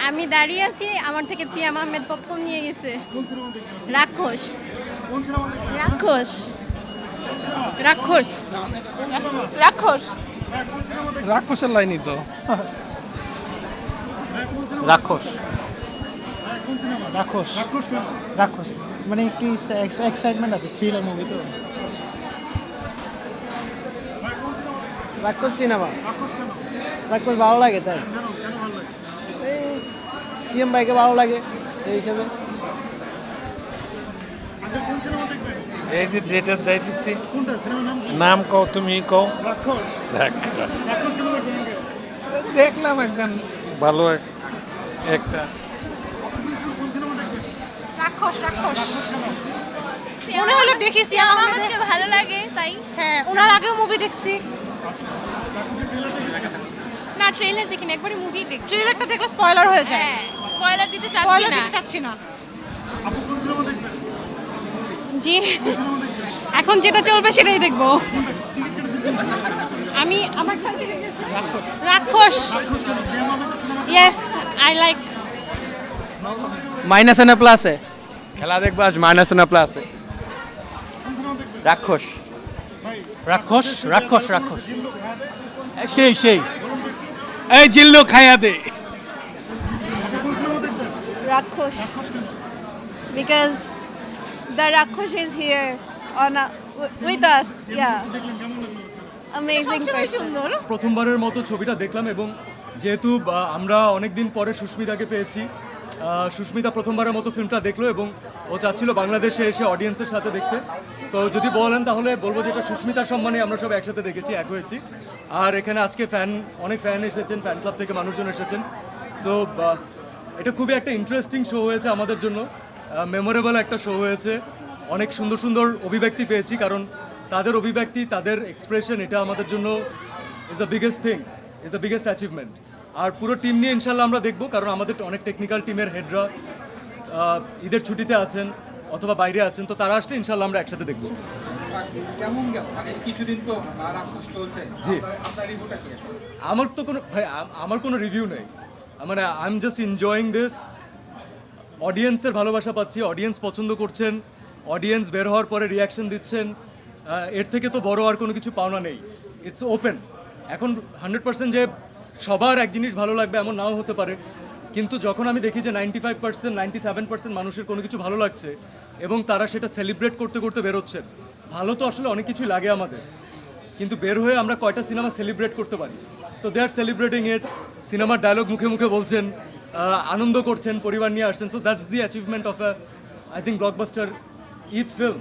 আমি দাঁড়িয়ে আছি, আমার থেকে সিয়াম আহমেদ পপকর্ন নিয়ে গেছে। রাক্ষস। রাক্ষস। রাক্ষস রাক্ষস রাক্ষসের লাইনই তো। রাক্ষস রাক্ষস রাক্ষস মানে একটু এক্সাইটমেন্ট আছে, থ্রিলার মুভি তো। রাক্ষস সিনেমা, রাক্ষস ভালো লাগে তাই, এই সিএম ভাইকে ভালো লাগে এই হিসেবে। এই যে যেটা যাইতেছি, নাম কও, তুমি কও। দেখলাম একজন ভালো একটা রাক্ষস রাক্ষস মনে হলো দেখি সিয়াম আহমেদকে ভালো লাগে তাই। হ্যাঁ ওনার আগেও মুভি দেখছি। না, ট্রেলার দেখিনি, একবারে মুভি দেখি। ট্রেলারটা দেখলে স্পয়লার হয়ে যায়। হ্যাঁ, স্পয়লার দিতে চাচ্ছি স্পয়লার না। দিতে চাচ্ছি না। জি, এখন যেটা চলবে সেটাই দেখবো। আমি আমার রাক্ষস। Yes, I like. মাইনাস এনে প্লাসে খেলা দেখবো আজ, মাইনাস এনে প্লাসে। রাক্ষস রাক্ষস রাক্ষস রাক্ষস সেই এই জিল্লু খাইয়া দে। Rakhosh, because the Rakhosh is here with us. Yeah, amazing person. প্রথমবারের মতো ছবিটা দেখলাম এবং যেহেতু আমরা অনেক দিন পরে সুস্মিতাকে পেয়েছি, সুস্মিতা প্রথমবারের মতো ফিল্মটা দেখলো এবং ও চাচ্ছিল বাংলাদেশে এসে অডিয়েন্সের সাথে দেখতে। তো যদি বলেন তাহলে বলবো যে এটা সুস্মিতার সম্মানে আমরা সব একসাথে দেখেছি, এক হয়েছি। আর এখানে আজকে অনেক ফ্যান এসেছেন, ফ্যান ক্লাব থেকে মানুষজন এসেছেন। সো এটা খুবই একটা ইন্টারেস্টিং শো হয়েছে আমাদের জন্য, মেমোরেবল একটা শো হয়েছে। অনেক সুন্দর সুন্দর অভিব্যক্তি পেয়েছি, কারণ তাদের অভিব্যক্তি, তাদের এক্সপ্রেশন, এটা আমাদের জন্য is the biggest thing, is the biggest achievement. আর পুরো টিম নিয়ে ইনশাল্লাহ আমরা দেখবো, কারণ আমাদের অনেক টেকনিক্যাল টিমের হেডরা ঈদের ছুটিতে আছেন অথবা বাইরে আছেন, তো তারা আসলে ইনশাল্লাহ আমরা একসাথে দেখবো। কেমন গেল মানে কিছুদিন তো রাক্ষস চলছে, জি। আপনার রিভিউটা কি আসলে? আমার কোনো রিভিউ নেই, মানে I am just enjoying this. অডিয়েন্সের ভালোবাসা পাচ্ছি, অডিয়েন্স পছন্দ করছেন, অডিয়েন্স বের হওয়ার পরে রিয়াকশন দিচ্ছেন। এর থেকে তো বড় আর কোনো কিছু পাওনা নেই। It's open. এখন 100% যে সবার এক জিনিস ভালো লাগবে এমন নাও হতে পারে, কিন্তু যখন আমি দেখি যে 95%, 97% মানুষের কোনো কিছু ভালো লাগছে এবং তারা সেটা সেলিব্রেট করতে করতে বেরোচ্ছেন। ভালো তো আসলে অনেক কিছুই লাগে আমাদের, কিন্তু বের হয়ে আমরা কয়টা সিনেমা সেলিব্রেট করতে পারি? তো দে আর সেলিব্রেটিং ইট। সিনেমার ডায়লগ মুখে মুখে বলছেন, আনন্দ করছেন, পরিবার নিয়ে আসছেন। So that's the achievement of I think blockbuster Eid film.